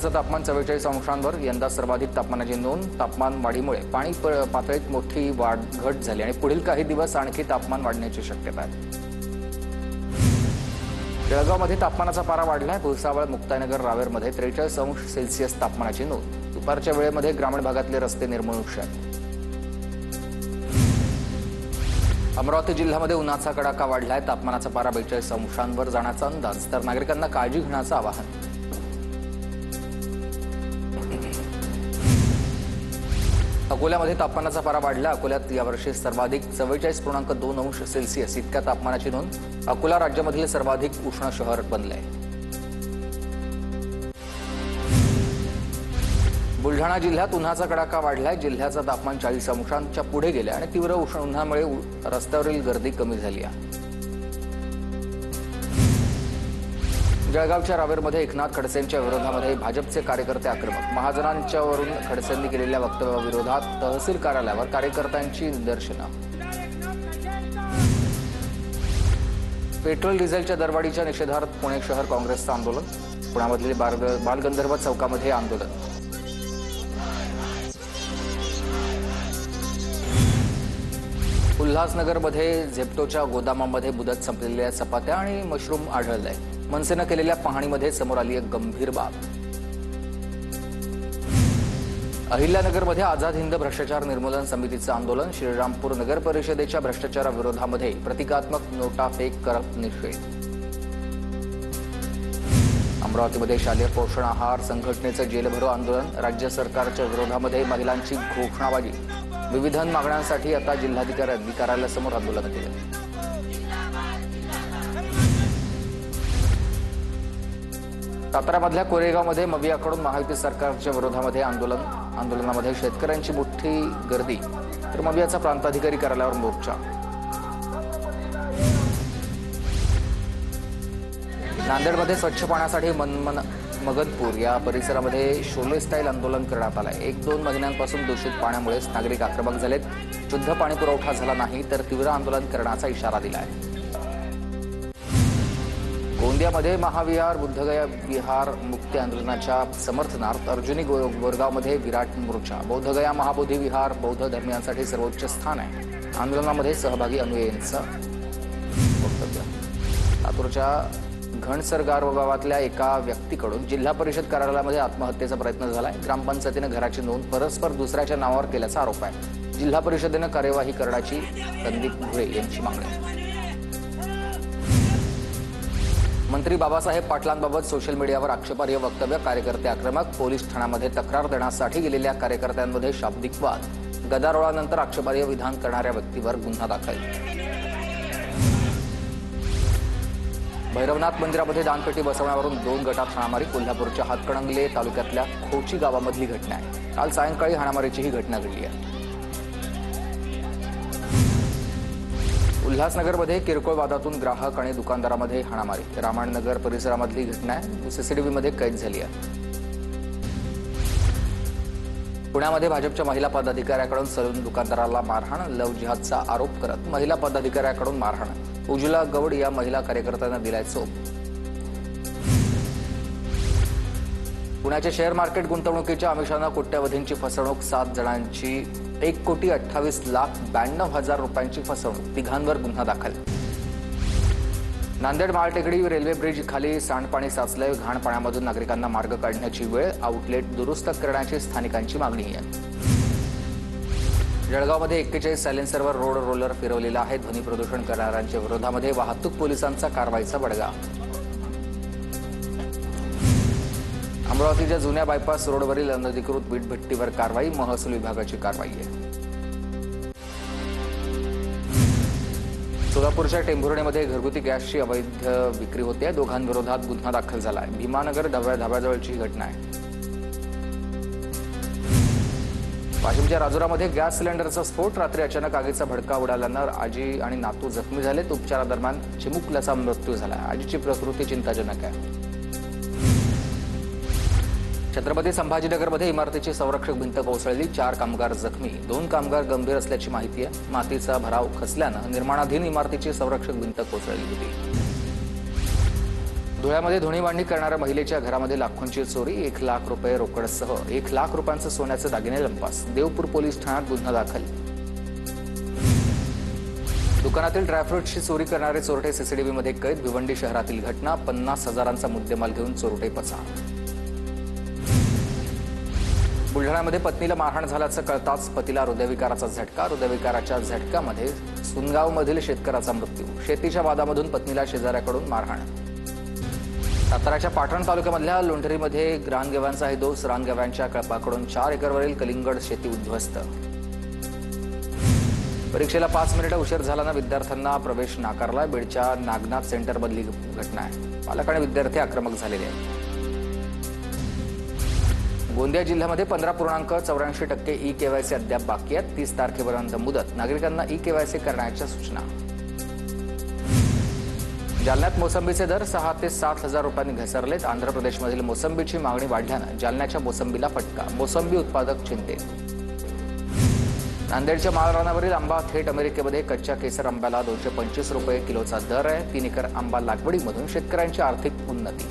जिल्ह्याचं तापमान 44 अंशांवर, यंदा सर्वाधिक तापमानाची नोंद। तापमान वाढीमुळे पाणी पातळीत मोठी घट झाली आणि पुढील काही दिवस आणखी तापमान वाढण्याची शक्यता आहे। जळगावमध्ये तापमानाचा पारा वाढलाय। भुसावळ, मुक्ताईनगर, रावेरमध्ये 43 अंश सेल्सिअस तापमानाची नोंद। दुपारच्या वेळेमध्ये ग्रामीण भागातले रस्ते निर्मनुष्य आहेत। अमरावती जिल्ह्यामध्ये उन्हाचा कडाका वाढलाय। तापमानाचा पारा 42 अंशांवर जाण्याचा अंदाज, तर नागरिकांना काळजी घेण्याचं आवाहन। अकोल्यामध्ये तापमानाचा पारा वाढला। अकोल्यात यावर्षी सर्वाधिक 44.2 अंश सेल्सिअस इतक्या तापमानाची नोंद। अकोला राज्यामधील सर्वाधिक उष्ण शहर बनलंय। बुलढाणा जिल्ह्यात उन्हाचा कडाका वाढलाय। जिल्ह्याचं तापमान 40 अंशांच्या पुढे गेले आणि तीव्र उष्ण उन्हामुळे रस्त्यावरील गर्दी कमी झाली आहे। जळगावच्या रावेरमध्ये एकनाथ खडसेंच्या विरोधामध्ये भाजपचे कार्यकर्ते आक्रमक। महाजनांच्यावरून खडसेंनी केलेल्या वक्तव्याविरोधात तहसील कार्यालयावर कार्यकर्त्यांची निदर्शनं। पेट्रोल डिझेलच्या दरवाढीच्या निषेधार्थ पुणे शहर काँग्रेसचं आंदोलन। पुण्यामधील बालगंधर्व चौकामध्ये आंदोलन। उल्हासनगरमध्ये झेप्टोच्या गोदामामध्ये मुदत संपलेल्या चपात्या आणि मशरूम आढळलंय। मनसेनं केलेल्या पाहणीमध्ये समोर आली एक गंभीर बाब। अहिल्यानगरमध्ये आझाद हिंद भ्रष्टाचार निर्मूलन समितीचं आंदोलन। श्रीरामपूर नगर परिषदेच्या भ्रष्टाचाराविरोधामध्ये प्रतिकात्मक नोटा फेक करत निषेध। अमरावतीमध्ये शालेय पोषण आहार संघटनेचं जेलभरो आंदोलन। राज्य सरकारच्या विरोधामध्ये महिलांची घोषणाबाजी। विविध मागण्यांसाठी आता जिल्हाधिकारी कार्यालयासमोर आंदोलन केलं। साताऱ्यामधल्या कोरेगावमध्ये मवियाकडून महायुती सरकारच्या विरोधामध्ये आंदोलनामध्ये शेतकऱ्यांची मोठी गर्दी, तर मवियाचा प्रांताधिकारी कार्यालयावर मोर्चा। नांदेडमध्ये स्वच्छ पाण्यासाठी मगदपूर या परिसरामध्ये शोले स्टाईल आंदोलन करण्यात आलंय। 1-2 महिन्यांपासून दूषित पाण्यामुळेच नागरिक आक्रमक झालेत। शुद्ध पाणी पुरवठा झाला नाही तर तीव्र आंदोलन करण्याचा इशारा दिलाय। गोंदियामध्ये महाविहार बुद्धगया विहार मुक्ती आंदोलनाच्या समर्थनार्थ अर्जुनी गोरगावमध्ये विराट मोर्चा। बौद्धगया महाबोधी विहार बौद्ध धर्मियांसाठी सर्वोच्च स्थान आहे। आंदोलनामध्ये सहभागी अनुयायींचं वक्तव्य। लातूरच्या घणसरगार गावातल्या एका व्यक्तीकडून जिल्हा परिषद कार्यालयामध्ये आत्महत्येचा प्रयत्न झालाय। ग्रामपंचायतीनं घराची नोंद परस्पर दुसऱ्याच्या नावावर केल्याचा आरोप आहे। जिल्हा परिषदेनं कार्यवाही करण्याची संदीप भुरे यांची मागणी। मंत्री बाबासाहेब पाटलांबाबत सोशल मीडियावर आक्षेपार्ह वक्तव्य। कार्यकर्ते आक्रमक। पोलीस ठाण्यामध्ये तक्रार देण्यासाठी गेलेल्या कार्यकर्त्यांमध्ये शाब्दिक वाद। गदारोळानंतर आक्षेपार्ह विधान करणाऱ्या व्यक्तीवर गुन्हा दाखल। भैरवनाथ मंदिरामध्ये दानपेटी बसवण्यावरून 2 गटात हाणामारी। कोल्हापूरच्या हातकणंगले तालुक्यातल्या खोची गावामधली घटना आहे। काल सायंकाळी हाणामारीची ही घटना घडली आहे। उल्हासनगरमध्ये किरकोळ वादातून ग्राहक आणि दुकानदारामध्ये हाणामारी। रामायणनगर परिसरामधली घटना आहे। सीसीटीव्हीमध्ये कैद झाली आहे। पुण्यामध्ये भाजपच्या महिला पदाधिकाऱ्याकडून सलून दुकानदाराला मारहाण। लव्ह जिहादचा आरोप करत महिला पदाधिकाऱ्याकडून मारहाण। उज्ज्वला गवड या महिला कार्यकर्त्यांना दिलाय चोप। पुण्याच्या शेअर मार्केट गुंतवणुकीच्या आमिषानं कोट्यवधींची फसवणूक। 7 जणांची 1,28,92,000 रुपयांची फसवणूक। तिघांवर गुन्हा दाखल। नांदेड माळटेकडी रेल्वे ब्रिज खाली सांडपाणी साचलंय। घाण पाण्यामधून नागरिकांना मार्ग काढण्याची वेळ। आउटलेट दुरुस्त करण्याची स्थानिकांची मागणी आहे। जळगावमध्ये 41 सायलेन्सरवर रोड रोलर फिरवलेला आहे। ध्वनी प्रदूषण करणाऱ्यांच्या विरोधामध्ये वाहतूक पोलिसांचा कारवाईचा बडगा। अमरावतीच्या जुन्या बायपास रोडवरील अनधिकृत वीटभट्टीवर कारवाई। महसूल विभागाची कारवाई आहे। सोलापूरच्या टेंभुर्णीमध्ये घरगुती गॅसची अवैध विक्री होते। दोघांविरोधात गुन्हा दाखल झाला आहे। भीमानगर धाब्याजवळची घटना आहे। वाशिमच्या राजुरामध्ये गॅस सिलेंडरचा स्फोट। रात्री अचानक आगीचा भडका उडाल्यानं आजी आणि नातू जखमी झालेत। उपचारादरम्यान चिमुकल्याचा मृत्यू झाला। आजीची प्रकृती चिंताजनक आहे। छत्रपती संभाजीनगरमध्ये इमारतीची संरक्षक भिंत कोसळली। 4 कामगार जखमी। 2 कामगार गंभीर असल्याची माहिती आहे। मातीचा भराव खचल्यानं निर्माणाधीन इमारतीची संरक्षक भिंत कोसळली होती। धुळ्यामध्ये धुणी मांडणी करणाऱ्या महिलेच्या घरामध्ये लाखोंची चोरी, 1 लाख रुपये रोकडसह 1 लाख रुपयांचे सोन्याचे दागिने लंपास. देवपूर पोलीस ठाण्यात गुन्हा दाखल. दुकानातील ड्रायफ्रूटची चोरी करणारे चोरटे सीसीटीव्हीमध्ये कैद. भिवंडी शहरातील घटना. 50,000चा मुद्देमाल घेऊन चोरटे पसार. बुलढाण्यामध्ये पत्नीला मारहाण झाल्याचं कळताच पतीला हृदयविकाराचा झटका. हृदयविकाराच्या झटक्यामध्ये सुनगावमधील शेतकऱ्याचा मृत्यू. शेतीच्या वादामधून पत्नीला शेजाऱ्याकडून मारहाण. साताऱ्याच्या पाटण तालुक्यामधल्या लोंढरीमध्ये रानगव्यांचा आहे दोष. रानगव्यांच्या कळपाकडून 4 एकरवरील कलिंगड शेती उद्ध्वस्त. परीक्षेला 5 मिनिटं उशीर झाल्यानं विद्यार्थ्यांना प्रवेश नाकारला. बीडच्या नागनाथ सेंटरमधली घटना आहे. पालक आणि विद्यार्थी आक्रमक झालेले आहेत. गोंदिया जिल्ह्यामध्ये 15.84% ई-केवायसी अद्याप बाकी आहेत. 30 तारखेपर्यंत मुदत. नागरिकांना ई-केवायसी करण्याच्या सूचना. जालन्यात मोसंबीचे दर 6 ते 7 हजार रुपयांनी घसरलेत. आंध्र प्रदेशमधील मोसंबीची मागणी वाढल्यानं जालन्याच्या मोसंबीला फटका. मोसंबी उत्पादक चिंतेत. नांदेडच्या माळरानावरील आंबा थेट अमेरिकेमध्ये. कच्च्या केसर आंब्याला 225 रुपये किलोचा दर आहे. 3 एकर आंबा लागवडीमधून शेतकऱ्यांची आर्थिक उन्नती.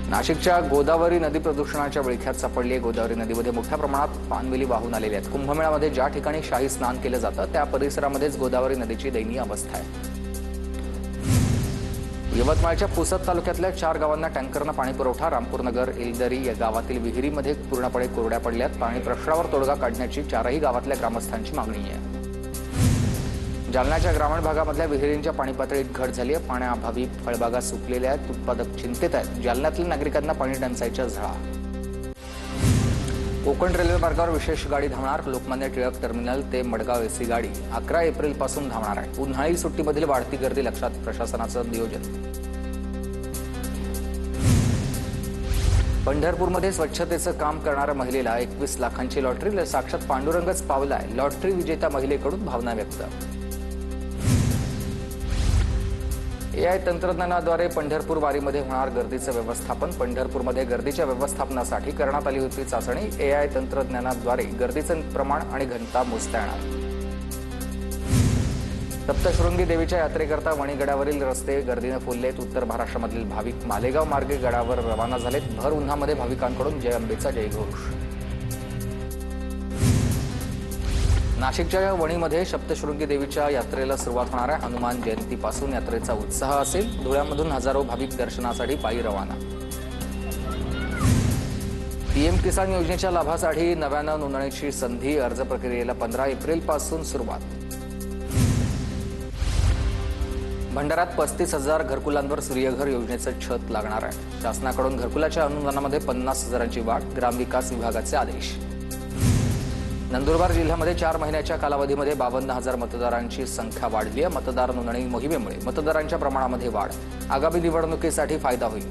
नाशिकच्या गोदावरी नदी प्रदूषणाच्या विळख्यात सापडली आहे. गोदावरी नदीमध्ये मोठ्या प्रमाणात पानवेली वाहून आलेल्या आहेत. कुंभमेळ्यामध्ये ज्या ठिकाणी शाही स्नान केलं जातं त्या परिसरामध्येच गोदावरी नदीची दयनीय अवस्था आहे. यवतमाळच्या पुसद तालुक्यातल्या 4 गावांना टँकरनं पाणी पुरवठा. रामपूरनगर, एलदरी या गावातील विहिरीमध्ये पूर्णपणे कोरड्या पडल्यात. पाणी प्रश्नावर तोडगा काढण्याची 4ही गावातल्या ग्रामस्थांची मागणी आहे. जालन्याच्या ग्रामीण भागामधल्या विहिरींच्या पाणी पातळीत घट झाली आहे. पाण्याअभावी फळबागा सुकलेल्या आहेत. उत्पादक चिंतेत आहेत. जालन्यातल्या नागरिकांना पाणी टंचाईच्या झळा. कोकण रेल्वे मार्गावर विशेष गाडी धावणार. लोकमान्य टिळक टर्मिनल ते मडगाव एसी गाडी 11 एप्रिलपासून धावणार आहे. उन्हाळी सुट्टीमधील वाढती गर्दी लक्षात प्रशासनाचं नियोजन. पंढरपूरमध्ये स्वच्छतेचं काम करणाऱ्या महिलेला 21 लाखांची लॉटरी. साक्षात पांडुरंगच पावलाय. लॉटरी विजेत्या महिलेकडून भावना व्यक्त. एआय तंत्रज्ञानाद्वारे पंढरपूर वारीमध्ये होणार गर्दीचं व्यवस्थापन. पंढरपूरमध्ये गर्दीच्या व्यवस्थापनासाठी करण्यात आली होती चाचणी. एआय तंत्रज्ञानाद्वारे गर्दीचं प्रमाण आणि घनता मोजता येणार. सप्तशृंगी देवीच्या यात्रेकरता वणीगडावरील रस्ते गर्दीनं फुललेत. उत्तर महाराष्ट्रामधील भाविक मालेगाव मार्गे गडावर रवाना झालेत. भर उन्हामध्ये भाविकांकडून जय अंबेचा जयघोष. नाशिकच्या वणीमध्ये सप्तशृंगी देवीच्या यात्रेला सुरुवात होणार आहे. हनुमान जयंतीपासून यात्रेचा उत्साह असेल. धुळ्यामधून हजारो भाविक दर्शनासाठी पायी रवाना. पीएम किसान योजनेच्या लाभासाठी नव्यानं नोंदणीची संधी. अर्ज प्रक्रियेला 15 एप्रिलपासून सुरुवात. भंडाऱ्यात 35,000 घरकुलांवर सूर्यघर योजनेचं छत लागणार आहे. शासनाकडून घरकुलाच्या अनुदानामध्ये 50,000ची वाढ. ग्रामविकास विभागाचे आदेश. नंदुरबार जिल्ह्यामध्ये 4 महिन्याच्या कालावधीमध्ये 52,000 मतदारांची संख्या वाढली आहे. मतदार नोंदणी मोहिमेमुळे मतदारांच्या प्रमाणामध्ये वाढ. आगामी निवडणुकीसाठी फायदा होईल.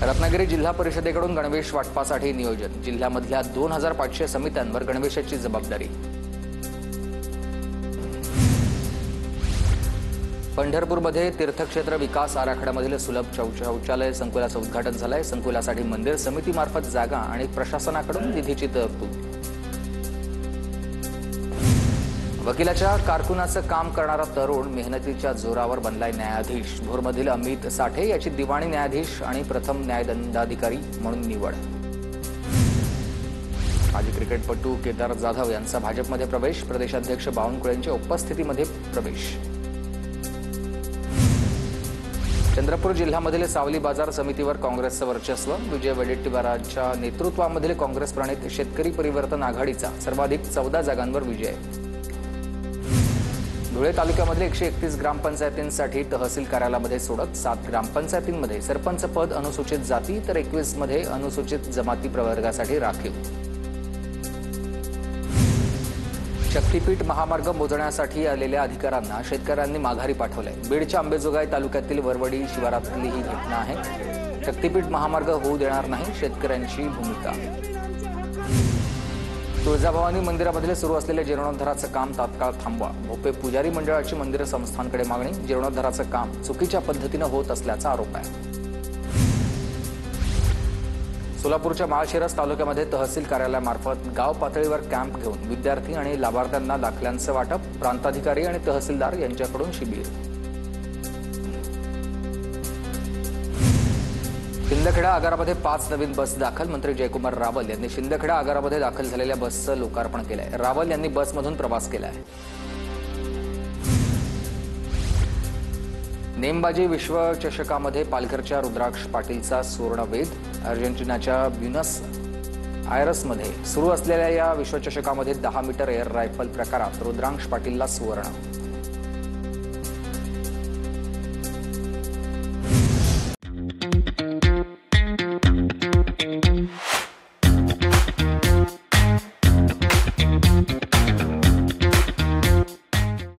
रत्नागिरी जिल्हा परिषदेकडून गणवेश वाटपासाठी नियोजन. जिल्ह्यामधल्या 2500 समित्यांवर गणवेशाची जबाबदारी. पंढरपूरमध्ये तीर्थक्षेत्र विकास आराखड्यामधील सुलभ शौचालय संकुलाचं उद्घाटन झालंय. संकुलासाठी मंदिर समितीमार्फत जागा आणि प्रशासनाकडून निधीची तरतूद. वकिलाच्या कारकुनाचं काम करणारा तरुण मेहनतीच्या जोरावर बनलाय न्यायाधीश. भोरमधील अमित साठे याची दिवाणी न्यायाधीश आणि प्रथम न्यायदंडाधिकारी म्हणून निवड. माजी क्रिकेटपटू केदार जाधव यांचा भाजपमध्ये प्रवेश. प्रदेशाध्यक्ष बावनकुळेंच्या उपस्थितीमध्ये प्रवेश. चंद्रपूर जिल्ह्यामधील सावली बाजार समितीवर काँग्रेसचं वर्चस्व. विजय वडेट्टीवारांच्या नेतृत्वामधील काँग्रेस प्रणित शेतकरी परिवर्तन आघाडीचा सर्वाधिक 14 जागांवर विजय. धुळे तालुक्यामध्ये 131 ग्रामपंचायतींसाठी तहसील कार्यालयामध्ये सोडत. 7 ग्रामपंचायतींमध्ये सरपंच पद अनुसूचित जाती तर 21 मध्ये अनुसूचित जमाती प्रवर्गासाठी राखीव. शक्तीपीठ महामार्ग मोजण्यासाठी आलेल्या अधिकाऱ्यांना शेतकऱ्यांनी माघारी पाठवलंय. बीडच्या अंबेजोगाई तालुक्यातील वरवडी शिवारातली ही घटना आहे. शक्तीपीठ महामार्ग होऊ देणार नाही, शेतकऱ्यांची भूमिका. तुळजाभवानी मंदिरामधील सुरू असलेले जीर्णोद्धाराचं काम तात्काळ थांबवा. भोपे पुजारी मंडळाची मंदिर संस्थांकडे मागणी. जीर्णोद्धाराचं काम चुकीच्या पद्धतीनं होत असल्याचा आरोप आहे. सोलापूरच्या माळशिरस तालुक्यामध्ये तहसील कार्यालयामार्फत गाव पातळीवर कॅम्प घेऊन विद्यार्थी आणि लाभार्थ्यांना दाखल्यांचं वाटप, प्रांताधिकारी आणि तहसीलदार यांच्याकडून शिबिर. शिंदखेडा आगारामध्ये 5 नवीन बस दाखल. मंत्री जयकुमार रावल यांनी शिंदखेडा आगारामध्ये दाखल झालेल्या बसचं लोकार्पण केलंय. रावल यांनी बसमधून प्रवास केलाय. नेमबाजी विश्वचषकामध्ये पालघरच्या रुद्राक्ष पाटीलचा सुवर्णवेध. अर्जेंटिनाच्या ब्युनस आयर्समध्ये सुरू असलेल्या या विश्वचषकामध्ये 10 मीटर एअर रायफल प्रकारात रुद्राक्ष पाटीलला सुवर्ण.